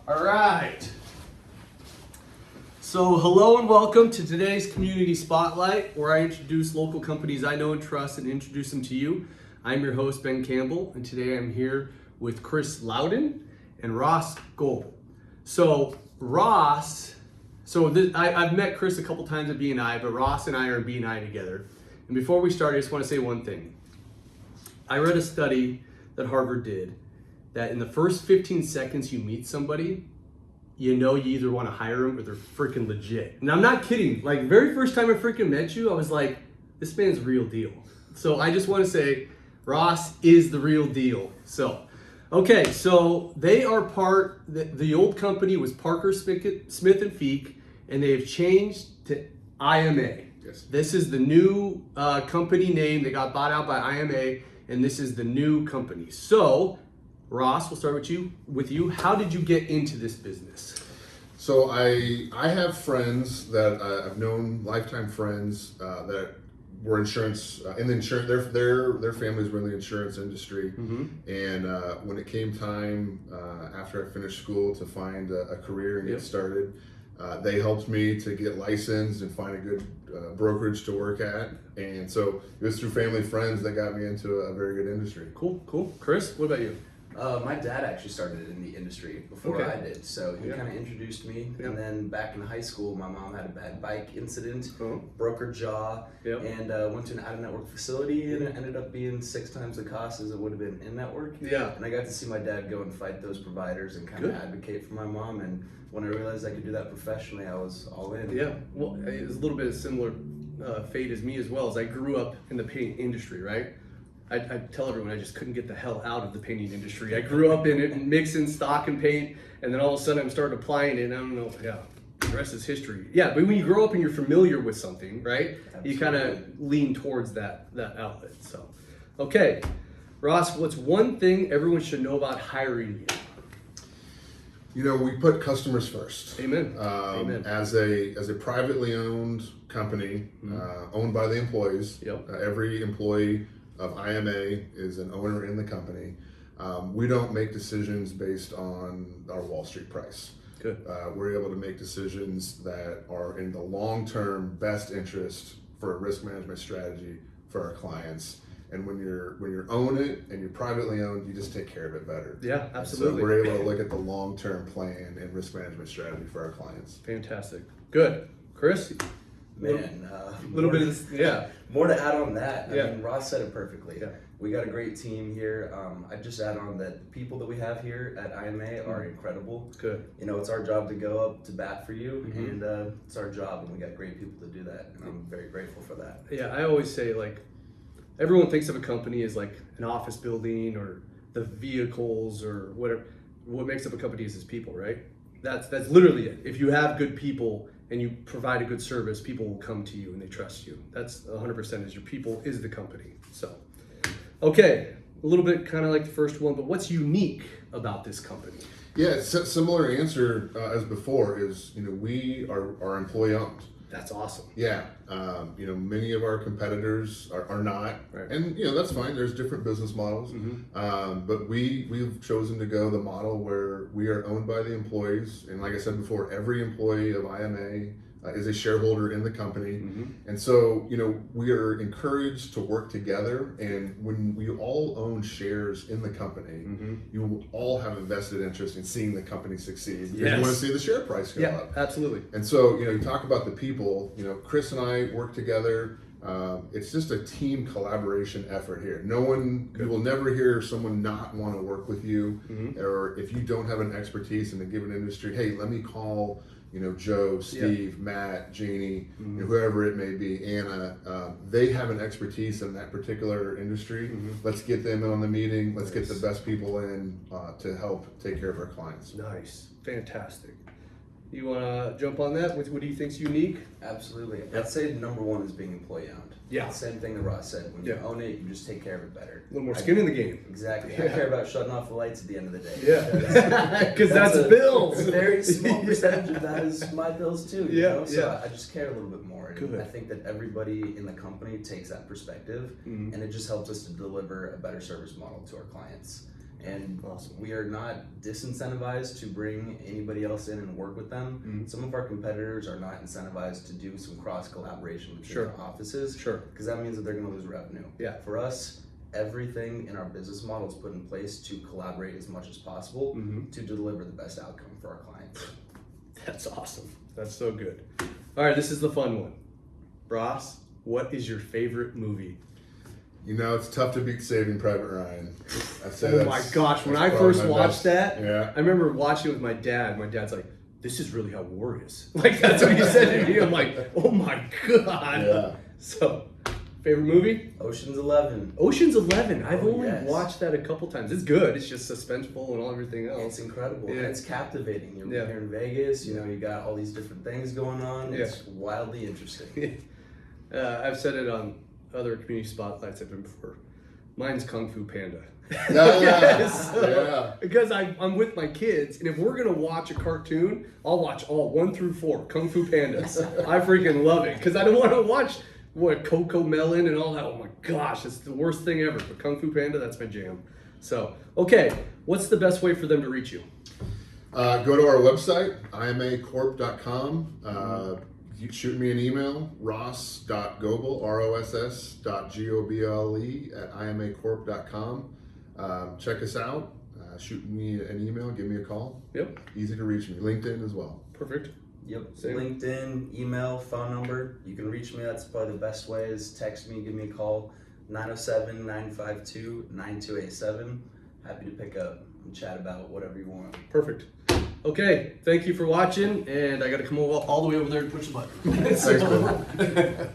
All right. So hello and welcome to today's Community Spotlight, where I introduce local companies I know and trust and introduce them to you. I'm your host, Ben Campbell, and today I'm here with Chris Loudon and Ross Goble. So Ross, I've met Chris a couple times at B&I, but Ross and I are in B&I together. And before we start, I just want to say one thing. I read a study that Harvard did that in the first 15 seconds you meet somebody, you know you either want to hire them or they're freaking legit. And I'm not kidding. Like, very first time I freaking met you, I was like, this man's real deal. So I just want to say, Ross is the real deal. So, okay, so they are the old company was Parker Smith and Feek, and they've changed to IMA. Yes. This is the new company name. They got bought out by IMA, and this is the new company. So, Ross, we'll start with you. How did you get into this business? So I have friends that I've known, lifetime friends that were in the insurance. Their families were in the insurance industry, and when it came time after I finished school to find a career and get started, they helped me to get licensed and find a good brokerage to work at. And so it was through family friends that got me into a very good industry. Cool. Chris, what about you? My dad actually started in the industry before I did, so he kind of introduced me. And then back in high school, my mom had a bad bike incident, broke her jaw, and went to an out-of-network facility, and it ended up being 6 times the cost as it would have been in-network. And I got to see my dad go and fight those providers and kind of advocate for my mom. And when I realized I could do that professionally, I was all in. Yeah, well, it was a little bit of similar fate as me as well. As I grew up in the paint industry, right? I tell everyone I just couldn't get the hell out of the painting industry. I grew up in it, mixing stock and paint, and then all of a sudden I'm starting applying it, and I don't know, the rest is history. Yeah, but when you grow up and you're familiar with something, right, you kind of lean towards that outlet. So, okay, Ross, what's one thing everyone should know about hiring you? You know, we put customers first. Amen. Amen. As a privately owned company, owned by the employees, every employee of IMA is an owner in the company. We don't make decisions based on our Wall Street price. Good. We're able to make decisions that are in the long-term best interest for a risk management strategy for our clients. And when you own it and you're privately owned, you just take care of it better. Yeah, absolutely. So we're able to look at the long-term plan and risk management strategy for our clients. Fantastic. Good. Chris? Man, more to add on that. I mean, Ross said it perfectly. We got a great team here. I just add on that the people that we have here at IMA are incredible. Good. You know, it's our job to go up to bat for you, and it's our job, and we got great people to do that, and I'm very grateful for that. Yeah, I always say, like, everyone thinks of a company as like an office building or the vehicles or whatever. What makes up a company is its people, right? That's literally it. If you have good people and you provide a good service, people will come to you and they trust you. That's 100% is your people is the company. So, okay, a little bit kind of like the first one, but what's unique about this company? Yeah, it's a similar answer as before is, you know, we are employee owned. That's awesome. Yeah, you know, many of our competitors are not, and you know that's fine. There's different business models, but we've chosen to go the model where we are owned by the employees, and like I said before, every employee of IMA is a shareholder in the company, and so you know we are encouraged to work together. And when we all own shares in the company, you will all have a vested interest in seeing the company succeed. You want to see the share price go up. Absolutely. And so you know, you talk about the people. You know, Chris and I work together. It's just a team collaboration effort here. You will never hear someone not want to work with you, or if you don't have an expertise in a given industry, hey, let me call. You know, Joe, Steve, Matt, Janie, whoever it may be, Anna, they have an expertise in that particular industry. Let's get them on the meeting. Let's get the best people in to help take care of our clients. Nice. Fantastic. You want to jump on that? What do you think's unique? Absolutely. I'd say number one is being employee owned. Yeah. Same thing that Ross said. When you own it, you just take care of it better. A little more skin in the game. Exactly. I care about shutting off the lights at the end of the day. Yeah. Because that's bills. A very small percentage of that is my bills too. You know? So I just care a little bit more. And I think that everybody in the company takes that perspective, and it just helps us to deliver a better service model to our clients. And Awesome. we are not disincentivized to bring anybody else in and work with them. Some of our competitors are not incentivized to do some cross collaboration between Sure. their offices. Sure. Because that means that they're going to lose revenue. Yeah. For us, everything in our business model is put in place to collaborate as much as possible to deliver the best outcome for our clients. That's awesome. That's so good. All right, this is the fun one. Ross, what is your favorite movie? You know, it's tough to beat Saving Private Ryan. Oh my gosh, when I first watched that, yeah. I remember watching it with my dad. My dad's like, this is really how war is. Like, that's what he said to me. I'm like, oh my God. Yeah. So, favorite movie? Ocean's 11. Ocean's 11. I've only yes. watched that a couple times. It's good. It's just suspenseful and all everything else. It's incredible. Yeah. And it's captivating. You're Yeah. here in Vegas, you know, you got all these different things going on. It's wildly interesting. I've said it on other community spotlights I've been before. Mine's Kung Fu Panda. Yeah. Because I'm with my kids, and if we're gonna watch a cartoon, I'll watch all 1 through 4 Kung Fu Pandas. I freaking love it because I don't want to watch Coco Melon and all that. Oh my gosh, it's the worst thing ever. But Kung Fu Panda, that's my jam. So, okay, what's the best way for them to reach you? Go to our website, imacorp.com. You shoot me an email, ross.goble, ross.goble at imacorp.com. Check us out. Shoot me an email, give me a call. Yep. Easy to reach me. LinkedIn as well. Perfect. Yep. Same. LinkedIn, email, phone number. You can reach me. That's probably the best way is text me, give me a call. 907-952-9287. Happy to pick up and chat about whatever you want. Perfect. Okay, thank you for watching, and I got to come all the way over there and push the button. Thanks, Bill.